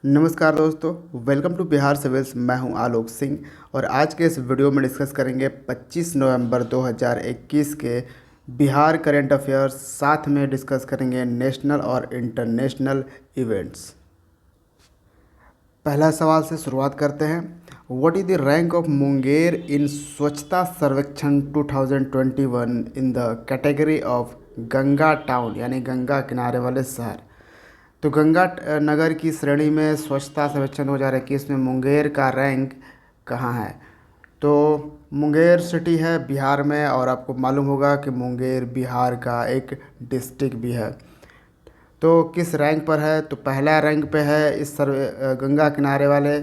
नमस्कार दोस्तों, welcome to Bihar civils. मैं हूं आलोक सिंह और आज के इस वीडियो में डिस्कस करेंगे 25 नवंबर 2021 के बिहार करंट अफेयर्स। साथ में डिस्कस करेंगे नेशनल और इंटरनेशनल इवेंट्स। पहला सवाल से शुरुआत करते हैं। What is the rank of Munger in Swachhata Survekshan 2021 in the category of Ganga town, यानी गंगा किनारे वाले शहर। तो गंगा नगर की श्रेणी में स्वच्छता सर्वेक्षण 2021 में मुंगेर का रैंक कहाँ है? तो मुंगेर सिटी है बिहार में, और आपको मालूम होगा कि मुंगेर बिहार का एक डिस्ट्रिक्ट भी है। तो किस रैंक पर है? तो पहला रैंक पे है इस गंगा किनारे वाले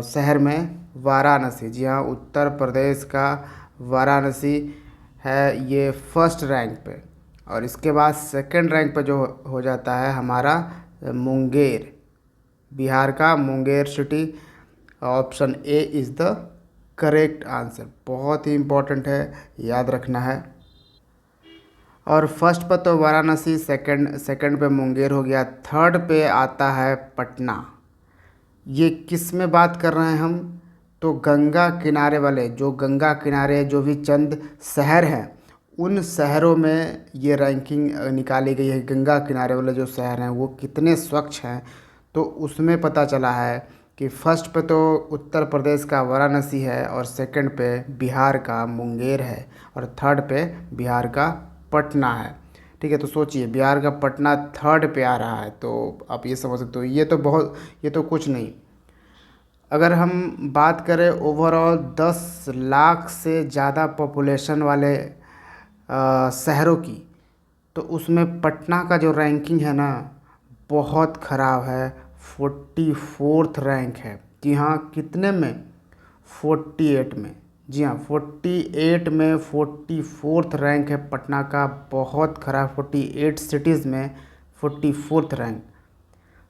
शहर में वाराणसी। जी हाँ, उत्तर प्रदेश का वाराणसी है ये फर्स्ट रैंक पे। और इसके बाद सेकंड रैंक पे जो हो जाता है हमारा मुंगेर, बिहार का Munger city. Option A is the correct answer. बहुत ही इम्पोर्टेंट है, याद रखना है। और फर्स्ट पर तो वाराणसी, सेकंड पे मुंगेर हो गया, थर्ड पे आता है पटना। ये किस में बात कर रहे हैं हम? तो गंगा किनारे वाले, जो गंगा किनारे जो भी चंद शहर हैं उन शहरों में ये रैंकिंग निकाली गई है। गंगा किनारे वाले जो शहर हैं वो कितने स्वच्छ हैं, तो उसमें पता चला है कि फर्स्ट पे तो उत्तर प्रदेश का वाराणसी है, और सेकंड पे बिहार का मुंगेर है, और थर्ड पे बिहार का पटना है। ठीक है, तो सोचिए बिहार का पटना थर्ड पे आ रहा है, तो आप ये समझ सकते हो ये तो कुछ नहीं। अगर हम बात करें ओवरऑल 10 लाख से ज़्यादा पॉपुलेशन वाले शहरों की, तो उसमें पटना का जो रैंकिंग है ना बहुत ख़राब है। 44th रैंक है। जी हाँ, कितने में? 48 में। जी हाँ, 48 में 44th रैंक है पटना का। बहुत ख़राब, 48 सिटीज़ में 44th रैंक।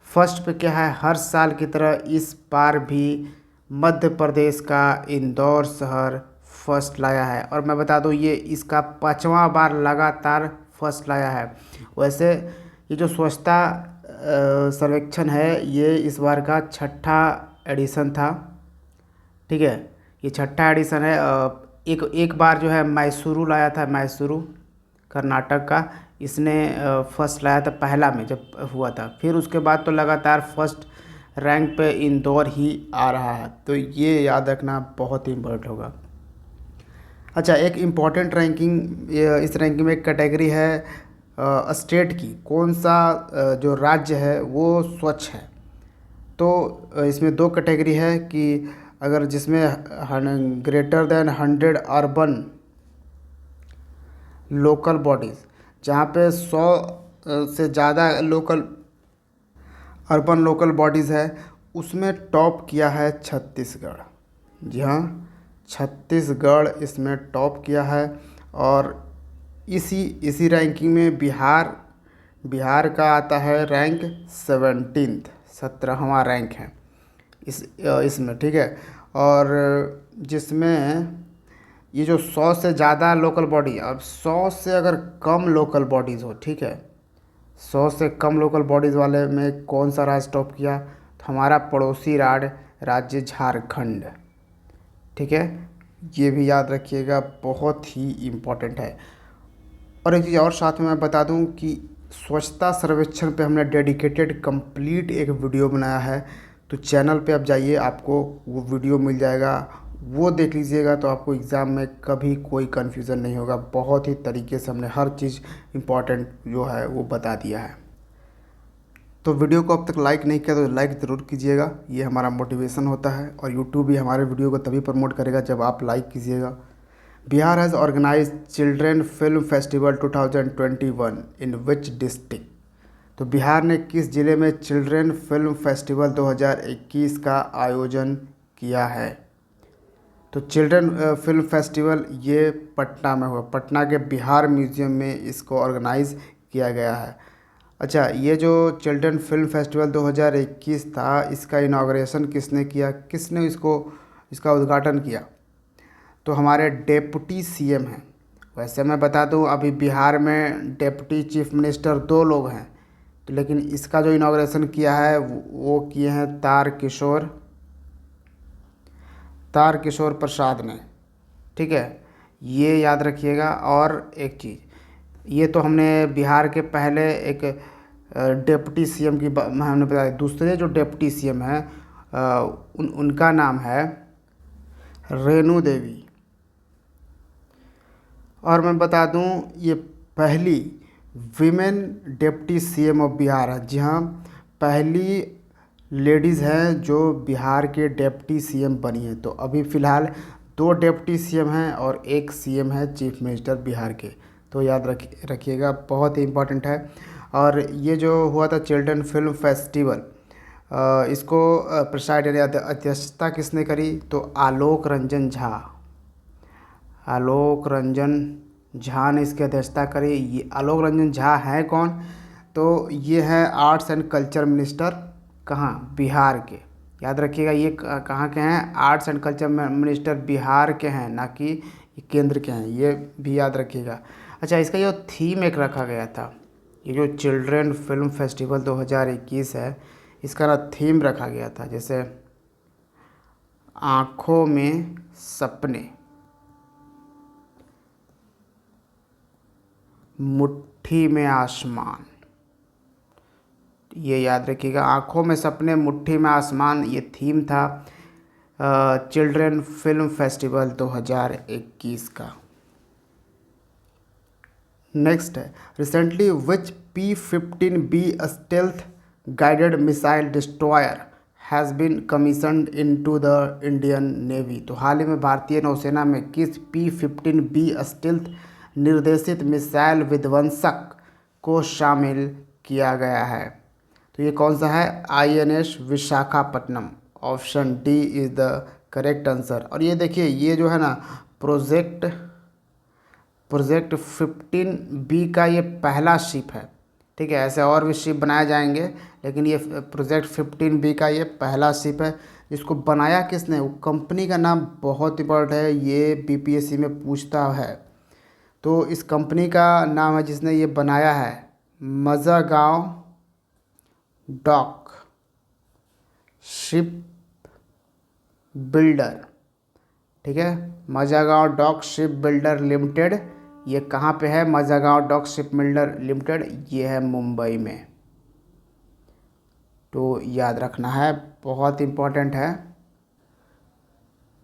फर्स्ट पे क्या है? हर साल की तरह इस बार भी मध्य प्रदेश का इंदौर शहर फर्स्ट लाया है। और मैं बता दूं ये इसका 5वां बार लगातार फर्स्ट लाया है। वैसे ये जो स्वच्छता सर्वेक्षण है ये इस बार का छठा एडिशन था। ठीक है, ये छठा एडिशन है। एक बार जो है मैसूरू लाया था, मैसूरू कर्नाटक का, इसने फर्स्ट लाया था पहला में जब हुआ था। फिर उसके बाद तो लगातार फर्स्ट रैंक पे इंदौर ही आ रहा है, तो ये याद रखना बहुत ही इम्पोर्टेंट होगा। अच्छा, एक इम्पॉर्टेंट रैंकिंग, इस रैंकिंग में एक कैटेगरी है स्टेट की, कौन सा जो राज्य है वो स्वच्छ है। तो इसमें दो कैटेगरी है कि अगर जिसमें greater than 100 urban local bodies, जहाँ पे 100 से ज़्यादा अर्बन लोकल बॉडीज़ है, उसमें टॉप किया है छत्तीसगढ़। जी हाँ, छत्तीसगढ़ इसमें टॉप किया है। और इसी रैंकिंग में बिहार का आता है रैंक 17वां रैंक है इसमें। ठीक है, और जिसमें ये जो 100 से ज़्यादा लोकल बॉडी, अब 100 से अगर कम लोकल बॉडीज़ हो, ठीक है, 100 से कम लोकल बॉडीज़ वाले में कौन सा राज्य टॉप किया? तो हमारा पड़ोसी राज्य झारखंड। ठीक है, ये भी याद रखिएगा, बहुत ही इम्पोर्टेंट है। और एक चीज़ और साथ में मैं बता दूं कि स्वच्छता सर्वेक्षण पे हमने डेडिकेटेड कंप्लीट एक वीडियो बनाया है। तो चैनल पे आप जाइए, आपको वो वीडियो मिल जाएगा, वो देख लीजिएगा, तो आपको एग्ज़ाम में कभी कोई कन्फ्यूज़न नहीं होगा। बहुत ही तरीके से हमने हर चीज़ इम्पॉर्टेंट जो है वो बता दिया है। तो वीडियो को अब तक लाइक नहीं किया तो लाइक ज़रूर कीजिएगा, ये हमारा मोटिवेशन होता है। और यूट्यूब भी हमारे वीडियो को तभी प्रमोट करेगा जब आप लाइक कीजिएगा। Bihar has organise children film festival 2021 in which district? तो बिहार ने किस ज़िले में चिल्ड्रेन फिल्म फेस्टिवल 2021 का आयोजन किया है? तो चिल्ड्रन फिल्म फेस्टिवल ये पटना में हुआ। पटना के बिहार म्यूज़ियम में इसको ऑर्गेनाइज़ किया गया है। अच्छा, ये जो चिल्ड्रन फिल्म फेस्टिवल 2021 था, इसका इनाग्रेशन किसने किया, किसने इसका उद्घाटन किया? तो हमारे डेप्यूटी सीएम हैं। वैसे मैं बता दूं अभी बिहार में डेप्यूटी चीफ मिनिस्टर 2 लोग हैं, तो लेकिन इसका जो इनॉग्रेशन किया है वो किए हैं तार किशोर प्रसाद ने। ठीक है, ये याद रखिएगा। और एक चीज़, ये तो हमने बिहार के पहले एक डिप्टी सीएम की हमने बताया। दूसरे जो डिप्टी सीएम हैं उनका नाम है रेणु देवी। और मैं बता दूं, ये पहली women deputy CM of Bihar है। जी हाँ, पहली लेडीज़ हैं जो बिहार के डिप्टी सीएम बनी हैं। तो अभी फ़िलहाल 2 डिप्टी सीएम हैं और 1 सीएम है चीफ मिनिस्टर बिहार के। तो याद रखिएगा, बहुत ही इम्पोर्टेंट है। और ये जो हुआ था चिल्ड्रन फिल्म फेस्टिवल, इसको प्रेसाइड यानी अध्यक्षता किसने करी? तो आलोक रंजन झा ने इसकी अध्यक्षता करी। ये आलोक रंजन झा हैं कौन? तो ये हैं आर्ट्स एंड कल्चर मिनिस्टर, कहाँ? बिहार के। याद रखिएगा, ये कहाँ के हैं? Arts and culture minister Bihar के हैं, ना कि केंद्र के हैं। ये भी याद रखिएगा। अच्छा, इसका जो थीम एक रखा गया था, ये जो चिल्ड्रन फिल्म फेस्टिवल 2021 है, इसका ना थीम रखा गया था जैसे आँखों में सपने, मुट्ठी में आसमान। ये याद रखिएगा, आँखों में सपने मुट्ठी में आसमान, ये थीम था चिल्ड्रन फिल्म फेस्टिवल 2021 का। नेक्स्ट है, recently which P-15B stealth guided missile destroyer has been commissioned into the Indian Navy. तो हाल ही में भारतीय नौसेना में किस P-15B स्टेल्थ निर्देशित मिसाइल विध्वंसक को शामिल किया गया है? तो ये कौन सा है? INS Visakhapatnam. Option D is the correct answer. और ये देखिए, ये जो है ना प्रोजेक्ट 15B का ये पहला शिप है। ठीक है, ऐसे और भी शिप बनाए जाएंगे, लेकिन ये प्रोजेक्ट 15B का ये पहला शिप है। इसको बनाया किसने? वो कंपनी का नाम बहुत इंपॉर्टेंट है, ये BPSC में पूछता है। तो इस कंपनी का नाम है जिसने ये बनाया है मज़ागांव डॉक शिप बिल्डर। ठीक है, मज़ागांव डॉक शिप बिल्डर लिमिटेड। ये कहाँ पे है? मज़ागांव डॉक शिप बिल्डर लिमिटेड, ये है मुंबई में। तो याद रखना है, बहुत इम्पोर्टेंट है।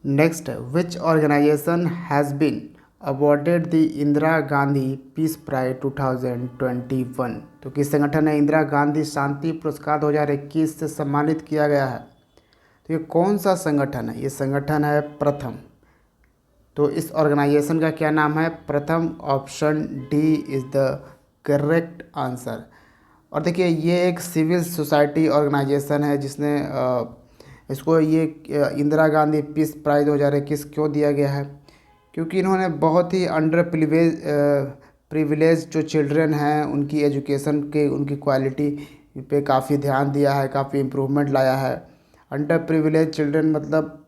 Next, which organisation has been awarded the Indira Gandhi peace prize 2021। तो किस संगठन ने इंदिरा गांधी शांति पुरस्कार 2021 से सम्मानित किया गया है? तो ये कौन सा संगठन है? ये संगठन है प्रथम। तो इस ऑर्गेनाइजेशन का क्या नाम है? प्रथम। Option D is the correct answer. और देखिए, ये एक सिविल सोसाइटी ऑर्गेनाइजेशन है जिसने इसको ये इंदिरा गांधी पीस प्राइज 2021 क्यों दिया गया है? क्योंकि इन्होंने बहुत ही अंडर प्रिविलेज जो चिल्ड्रन हैं उनकी एजुकेशन के, उनकी क्वालिटी पे काफ़ी ध्यान दिया है, काफ़ी इम्प्रूवमेंट लाया है। अंडर प्रिविलेज चिल्ड्रन मतलब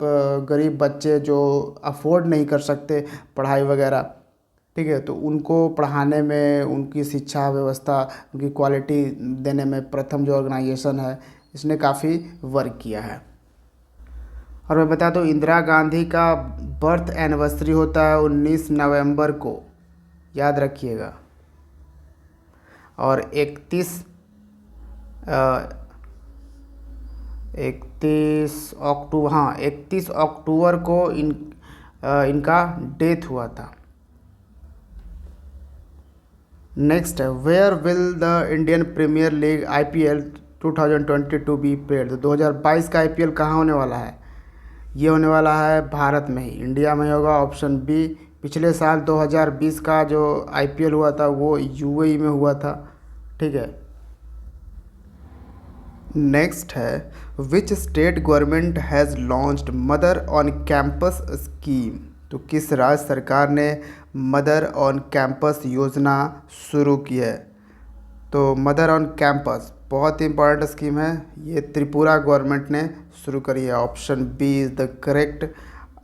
गरीब बच्चे जो अफोर्ड नहीं कर सकते पढ़ाई वगैरह। ठीक है, तो उनको पढ़ाने में, उनकी शिक्षा व्यवस्था, उनकी क्वालिटी देने में प्रथम जो ऑर्गेनाइजेशन है इसने काफ़ी वर्क किया है। और मैं बता दूँ, इंदिरा गांधी का बर्थ एनिवर्सरी होता है 19 नवंबर को, याद रखिएगा। और 31 अक्टूबर, हाँ 31 अक्टूबर को इनका डेथ हुआ था। नेक्स्ट है, where will the Indian Premier League IPL 2022 be played. तो 2022 का IPL कहाँ होने वाला है? ये होने वाला है भारत में ही, इंडिया में होगा। Option B. पिछले साल 2020 का जो IPL हुआ था वो UAE में हुआ था। ठीक है। नेक्स्ट है, which state government has launched mother on campus scheme. तो किस राज्य सरकार ने मदर ऑन कैंपस योजना शुरू की है? तो मदर ऑन कैंपस बहुत ही इंपॉर्टेंट स्कीम है, ये त्रिपुरा गवर्नमेंट ने शुरू करी है। Option B is the correct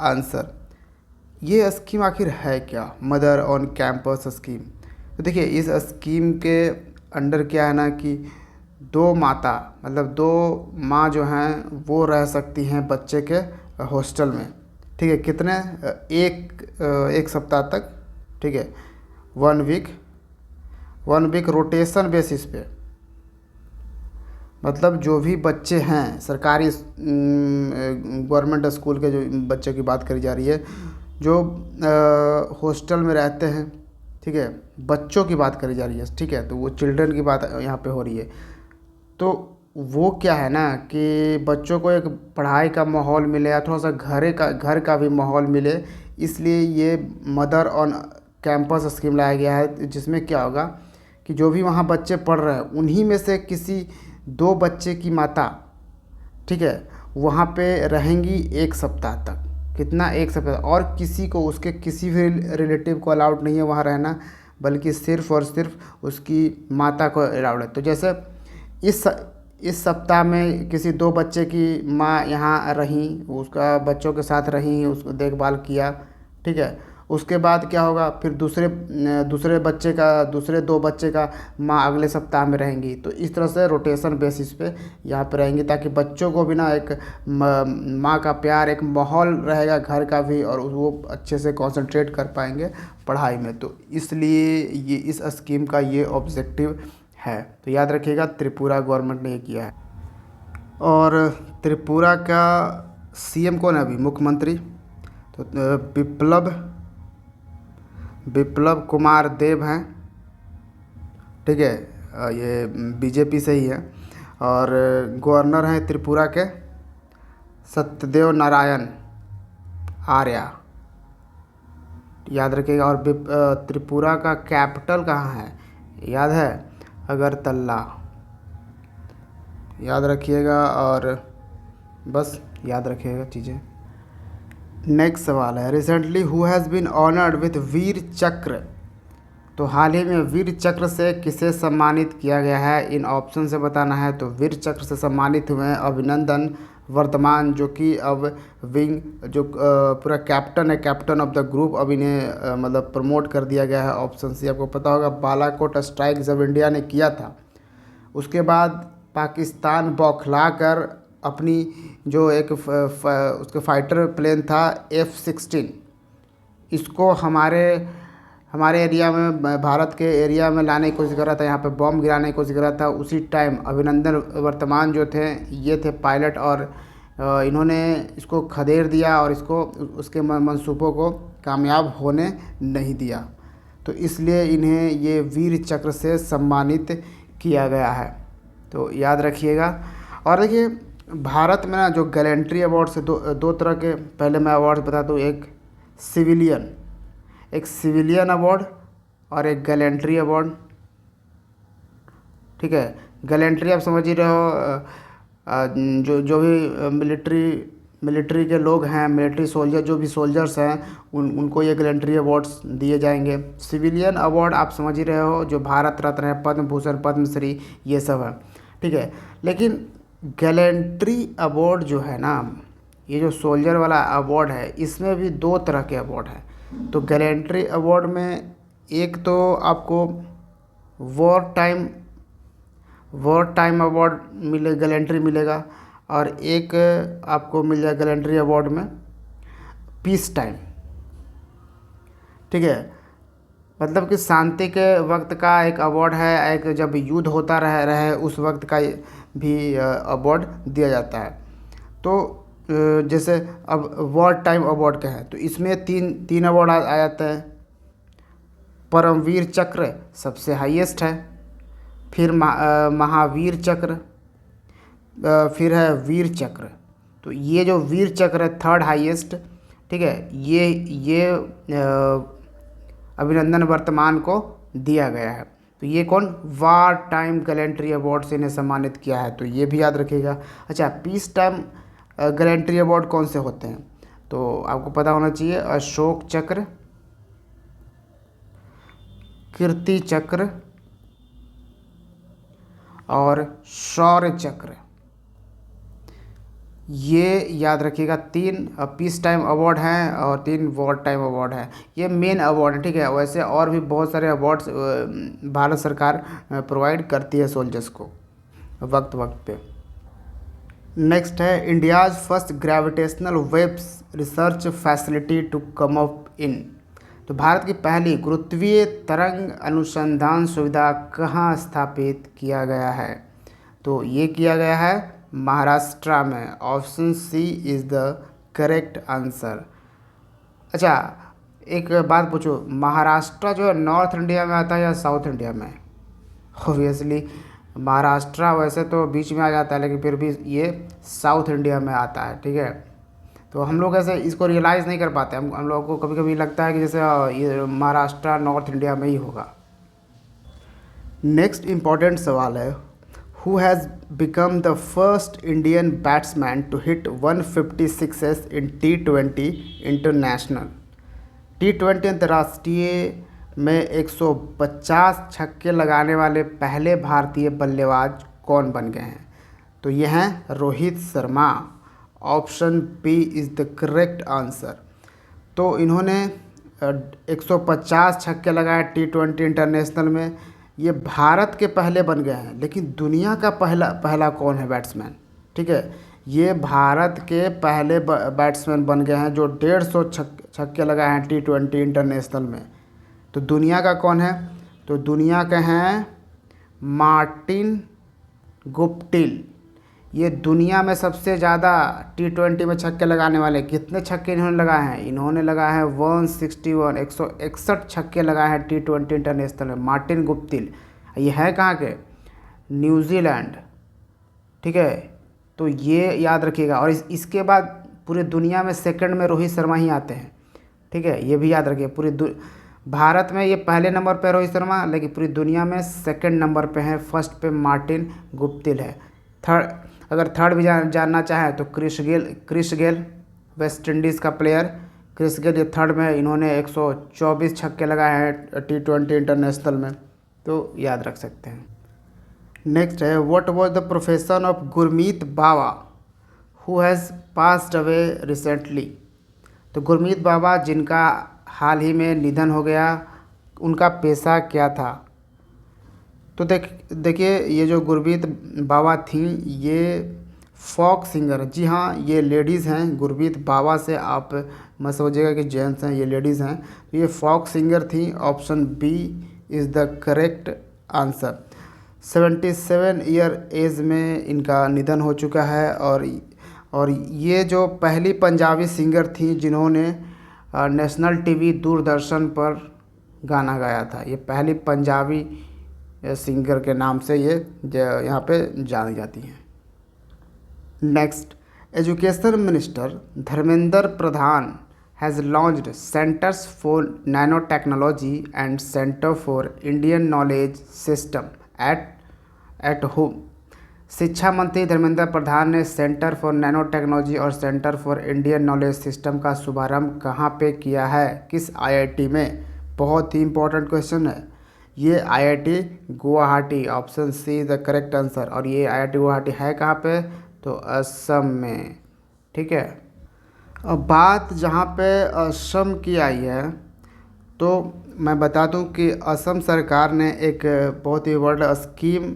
answer. ये स्कीम आखिर है क्या, मदर ऑन कैंपस स्कीम? तो देखिए, इस स्कीम के अंडर क्या है ना कि दो माता मतलब दो माँ जो हैं वो रह सकती हैं बच्चे के हॉस्टल में। ठीक है, कितने एक सप्ताह तक। ठीक है, 1 वीक, 1 वीक रोटेशन बेसिस पे। मतलब जो भी बच्चे हैं सरकारी गवर्नमेंट स्कूल के जो बच्चों की बात करी जा रही है, जो हॉस्टल में रहते हैं, ठीक है, बच्चों की बात करी जा रही है। ठीक है, तो वो चिल्ड्रन की बात यहाँ पे हो रही है। तो वो क्या है ना कि बच्चों को एक पढ़ाई का माहौल मिले या थोड़ा सा घर का भी माहौल मिले, इसलिए ये मदर ऑन कैंपस स्कीम लाया गया है, जिसमें क्या होगा कि जो भी वहाँ बच्चे पढ़ रहे हैं उन्हीं में से किसी दो बच्चे की माता, ठीक है, वहाँ पे रहेंगी 1 सप्ताह तक। कितना? 1 सप्ताह। और किसी को उसके किसी भी रिलेटिव को अलाउड नहीं है वहाँ रहना, बल्कि सिर्फ़ और सिर्फ उसकी माता को अलाउड है। तो जैसे इस इस सप्ताह में किसी दो बच्चे की माँ यहाँ रहीं, उसका बच्चों के साथ रहीं, उसको देखभाल किया। ठीक है, उसके बाद क्या होगा, फिर दूसरे दो बच्चे का माँ अगले सप्ताह में रहेंगी। तो इस तरह से रोटेशन बेसिस पे यहाँ पे रहेंगी, ताकि बच्चों को भी ना एक माँ का प्यार, एक माहौल रहेगा घर का भी, और वो अच्छे से कंसंट्रेट कर पाएंगे पढ़ाई में। तो इसलिए ये इस स्कीम का ये ऑब्जेक्टिव है। तो याद रखिएगा, त्रिपुरा गवर्नमेंट ने ये किया है। और त्रिपुरा का सीएम कौन है अभी, मुख्यमंत्री? तो बिप्लब कुमार देब हैं। ठीक है, ये बीजेपी से ही है। और गवर्नर हैं त्रिपुरा के सत्यदेव नारायण आर्या, याद रखिएगा। और त्रिपुरा का कैपिटल कहाँ है, याद है? अगरतला, याद रखिएगा। और बस याद रखिएगा चीज़ें। नेक्स्ट सवाल है, recently who has been honoured with Vir Chakra? तो हाल ही में वीर चक्र से किसे सम्मानित किया गया है, इन ऑप्शन से बताना है। तो वीर चक्र से सम्मानित हुए हैं अभिनंदन वर्तमान, जो कि अब विंग जो पूरा कैप्टन है, कैप्टन ऑफ द ग्रुप। अब इन्हें मतलब प्रमोट कर दिया गया है। ऑप्शन सी आपको पता होगा, बालाकोट स्ट्राइक जब इंडिया ने किया था, उसके बाद पाकिस्तान बौखला कर अपनी जो एक उसके फाइटर प्लेन था F-16, इसको हमारे एरिया में, भारत के एरिया में लाने की कोशिश कर रहा था, यहाँ पे बॉम्ब गिराने की कोशिश कर रहा था। उसी टाइम अभिनंदन वर्तमान जो थे, ये थे पायलट, और इन्होंने इसको खदेड़ दिया और इसको उसके मंसूबों को कामयाब होने नहीं दिया। तो इसलिए इन्हें ये वीर चक्र से सम्मानित किया गया है। तो याद रखिएगा। और देखिए, भारत में ना जो गैलेंट्री अवार्ड से दो तरह के, पहले मैं अवार्ड बता दूँ, एक सिविलियन अवार्ड और एक गैलेंट्री अवार्ड। ठीक है, गैलेंट्री आप समझ ही रहे हो, जो भी मिलिट्री के लोग हैं, मिलिट्री सोल्जर, जो भी सोल्जर्स हैं, उनको ये गैलेंट्री अवार्ड्स दिए जाएंगे। सिविलियन अवार्ड आप समझ ही रहे हो, जो भारत रत्न है, पद्म भूषण, पद्मश्री, ये सब है। ठीक है, लेकिन गैलेंट्री अवार्ड जो है ना, ये जो सोल्जर वाला अवार्ड है, इसमें भी दो तरह के अवार्ड हैं। तो गैलेंट्री अवार्ड में एक तो आपको वॉर टाइम अवार्ड गैलेंट्री मिलेगा, और एक आपको मिल जाएगा गैलेंट्री अवार्ड में पीस टाइम। ठीक है, मतलब कि शांति के वक्त का एक अवार्ड है, एक जब युद्ध होता रहे उस वक्त का भी अवार्ड दिया जाता है। तो जैसे अब वॉर टाइम अवार्ड का है, तो इसमें तीन अवार्ड आ जाते हैं। परमवीर चक्र सबसे हाईएस्ट है, फिर महावीर चक्र, फिर है वीर चक्र। तो ये जो वीर चक्र है, थर्ड हाईएस्ट। ठीक है, ये अभिनंदन वर्तमान को दिया गया है। तो ये कौन, वार टाइम गैलेंट्री अवार्ड से इन्हें सम्मानित किया है। तो ये भी याद रखिएगा। अच्छा, पीस टाइम गैलेंट्री अवार्ड कौन से होते हैं, तो आपको पता होना चाहिए। अशोक चक्र, कीर्ति चक्र और शौर्य चक्र, ये याद रखिएगा। 3 पीस टाइम अवार्ड हैं और 3 वॉर टाइम अवार्ड हैं। ये मेन अवार्ड है। ठीक है, वैसे और भी बहुत सारे अवार्ड्स भारत सरकार प्रोवाइड करती है सोल्जर्स को। वक्त वक्त पे। नेक्स्ट है India's first gravitational waves research facility to come up in. तो भारत की पहली गुरुत्वीय तरंग अनुसंधान सुविधा कहाँ स्थापित किया गया है? तो ये किया गया है महाराष्ट्र में। Option C is the correct answer. अच्छा, एक बात पूछो, महाराष्ट्र जो है नॉर्थ इंडिया में आता है या साउथ इंडिया में? ऑब्वियसली महाराष्ट्र वैसे तो बीच में आ जाता है, लेकिन फिर भी ये साउथ इंडिया में आता है, ठीक है। तो हम लोग ऐसे इसको रियलाइज़ नहीं कर पाते, हम लोगों को कभी कभी लगता है कि जैसे ये महाराष्ट्र नॉर्थ इंडिया में ही होगा। नेक्स्ट इम्पॉर्टेंट सवाल है, who has become the first Indian batsman to hit 150 sixes in T20 international? T20 अंतर्राष्ट्रीय में 150 छक्के लगाने वाले पहले भारतीय बल्लेबाज कौन बन गए हैं? तो ये हैं Rohit Sharma. Option B is the correct answer. तो इन्होंने 150 छक्के लगाए T20 इंटरनेशनल में। ये भारत के पहले बन गए हैं, लेकिन दुनिया का पहला कौन है बैट्समैन? ठीक है, ये भारत के पहले बैट्समैन बन गए हैं जो 150 छक्के लगाए हैं T20 इंटरनेशनल में। तो दुनिया का कौन है? तो दुनिया के हैं मार्टिन गुप्टिल। ये दुनिया में सबसे ज़्यादा T20 में छक्के लगाने वाले। कितने छक्के इन्होंने लगाए हैं? इन्होंने लगाए हैं 161 161 छक्के लगाए हैं T20 इंटरनेशनल में, मार्टिन गुप्टिल। ये है कहाँ के? न्यूजीलैंड, ठीक है। तो ये याद रखिएगा। और इसके बाद पूरे दुनिया में सेकंड में रोहित शर्मा ही आते हैं, ठीक है, ये भी याद रखिए। भारत में ये पहले नंबर पे रोहित शर्मा, लेकिन पूरी दुनिया में सेकंड नंबर पे है, फर्स्ट पे मार्टिन गुप्टिल है। अगर थर्ड भी जानना चाहें तो क्रिस गेल वेस्ट इंडीज़ का प्लेयर, क्रिस गेल ये थर्ड में है। इन्होंने 124 छक्के लगाए हैं T20 इंटरनेशनल में, तो याद रख सकते हैं। नेक्स्ट है, what was the profession of Gurmeet Bawa who has passed away recently? तो गुरमीत बाबा जिनका हाल ही में निधन हो गया, उनका पेशा क्या था? तो देखिए ये जो गुरमीत बाबा थी ये फोक सिंगर, जी हाँ ये लेडीज़ हैं। गुरमीत बाबा से आप मत समझिएगा कि जेंट्स हैं, ये लेडीज़ हैं। तो ये फोक सिंगर थी। Option B is the correct answer. 77 year age में इनका निधन हो चुका है। और ये जो पहली पंजाबी सिंगर थी जिन्होंने नेशनल टीवी दूरदर्शन पर गाना गाया था। ये पहली पंजाबी सिंगर के नाम से ये यहाँ पे जानी जाती हैं। Next, education minister Dharmendra Pradhan has launched centres for nano technology and centre for Indian knowledge system at home. शिक्षा मंत्री धर्मेंद्र प्रधान ने सेंटर फॉर नैनो टेक्नोलॉजी और centre for Indian knowledge system का शुभारंभ कहाँ पे किया है? किस IIT में? बहुत ही इंपॉर्टेंट क्वेश्चन है। ये IIT Guwahati. Option C is the correct answer. और ये IIT गुवाहाटी है कहाँ पे? तो असम में, ठीक है। अब बात जहाँ पे असम की आई है, तो मैं बता दूं कि असम सरकार ने एक बहुत ही बड़ा स्कीम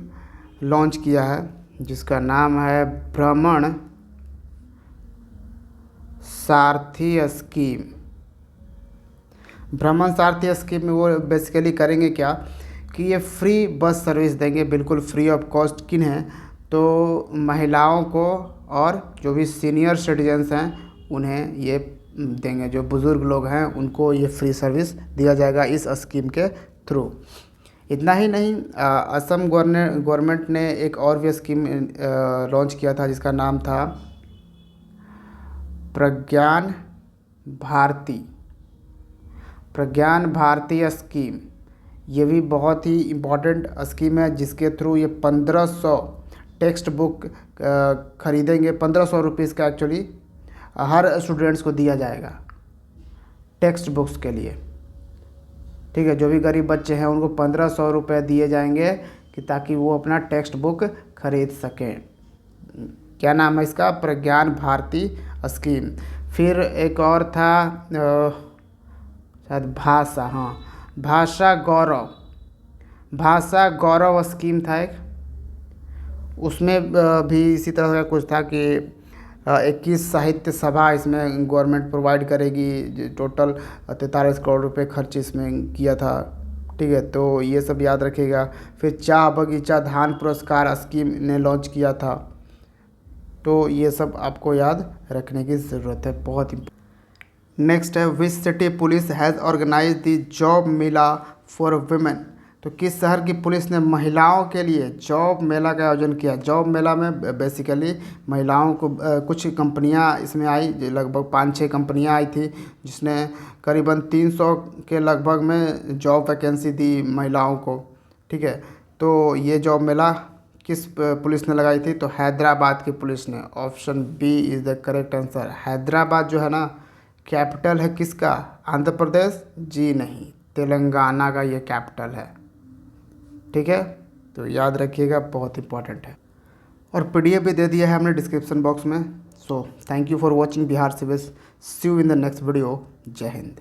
लॉन्च किया है जिसका नाम है भ्रमण सारथी स्कीम। भ्रमण सारथी स्कीम में वो बेसिकली करेंगे क्या कि ये फ्री बस सर्विस देंगे, बिल्कुल फ्री ऑफ कॉस्ट। किन है? तो महिलाओं को और जो भी सीनियर सिटीजन्स हैं उन्हें ये देंगे। जो बुज़ुर्ग लोग हैं उनको ये फ्री सर्विस दिया जाएगा इस स्कीम के थ्रू। इतना ही नहीं, असम गवर्नमेंट ने एक और भी स्कीम लॉन्च किया था जिसका नाम था प्रज्ञान भारती स्कीम। ये भी बहुत ही इम्पोर्टेंट स्कीम है जिसके थ्रू ये 1500 टेक्स्ट बुक खरीदेंगे। 1500 रुपीज़ का एक्चुअली हर स्टूडेंट्स को दिया जाएगा टेक्स्ट बुक्स के लिए, ठीक है। जो भी गरीब बच्चे हैं उनको 1500 रुपये दिए जाएंगे कि ताकि वो अपना टेक्स्ट बुक खरीद सकें। क्या नाम है इसका? प्रज्ञान भारती स्कीम। फिर एक और था शायद भाषा गौरव स्कीम था एक, उसमें भी इसी तरह का कुछ था कि 21 साहित्य सभा इसमें गवर्नमेंट प्रोवाइड करेगी, टोटल 43 करोड़ रुपए खर्च इसमें किया था। ठीक है, तो ये सब याद रखिएगा। फिर चाह बगीचा धान पुरस्कार स्कीम ने लॉन्च किया था, तो ये सब आपको याद रखने की ज़रूरत है, बहुत ही। नेक्स्ट है, which city police has organise the job mela for women. तो किस शहर की पुलिस ने महिलाओं के लिए जॉब मेला का आयोजन किया। जॉब मेला में बेसिकली महिलाओं को कुछ कंपनियां इसमें आई, लगभग 5-6 कंपनियां आई थी, जिसने करीबन 300 के लगभग में जॉब वैकेंसी दी महिलाओं को। ठीक है, तो ये जॉब मेला किस पुलिस ने लगाई थी, तो हैदराबाद की पुलिस ने। Option B is the correct answer. Hyderabad जो है ना, कैपिटल है किसका, आंध्र प्रदेश? जी नहीं, तेलंगाना का ये कैपिटल है। ठीक है, तो याद रखिएगा, बहुत इंपॉर्टेंट है। और पीडीएफ भी दे दिया है हमने डिस्क्रिप्शन बॉक्स में। So thank you for watching Bihar civils. See you in the next video. जय हिंद।